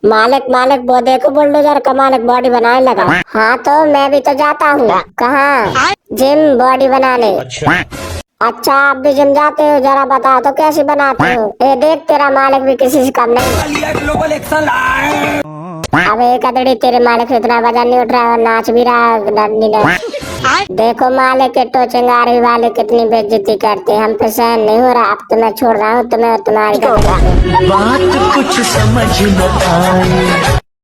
मालिक मालिक वो देखो बुलडोजर का मालिक बॉडी बनाने लगा। हाँ तो मैं भी तो जाता हूँ। कहाँ? जिम बॉडी बनाने। अच्छा आप भी जिम जाते हो, जरा बताओ तो कैसे बनाते हो? ये देख तेरा मालिक भी किसी से कम नहीं। अब एक अदड़ी तेरे मालिक से इतना वजन नहीं उठ रहा है और नाच भी रहा है डरनी ने। देखो मालिक के तो चिंगारी वाले कितनी बेइज्जती करते हैं, हम पे सहन नहीं हो रहा। अब तो मैं छोड़ रहा हूँ तुम्हें, तुम्हारी बात कुछ समझ न आए।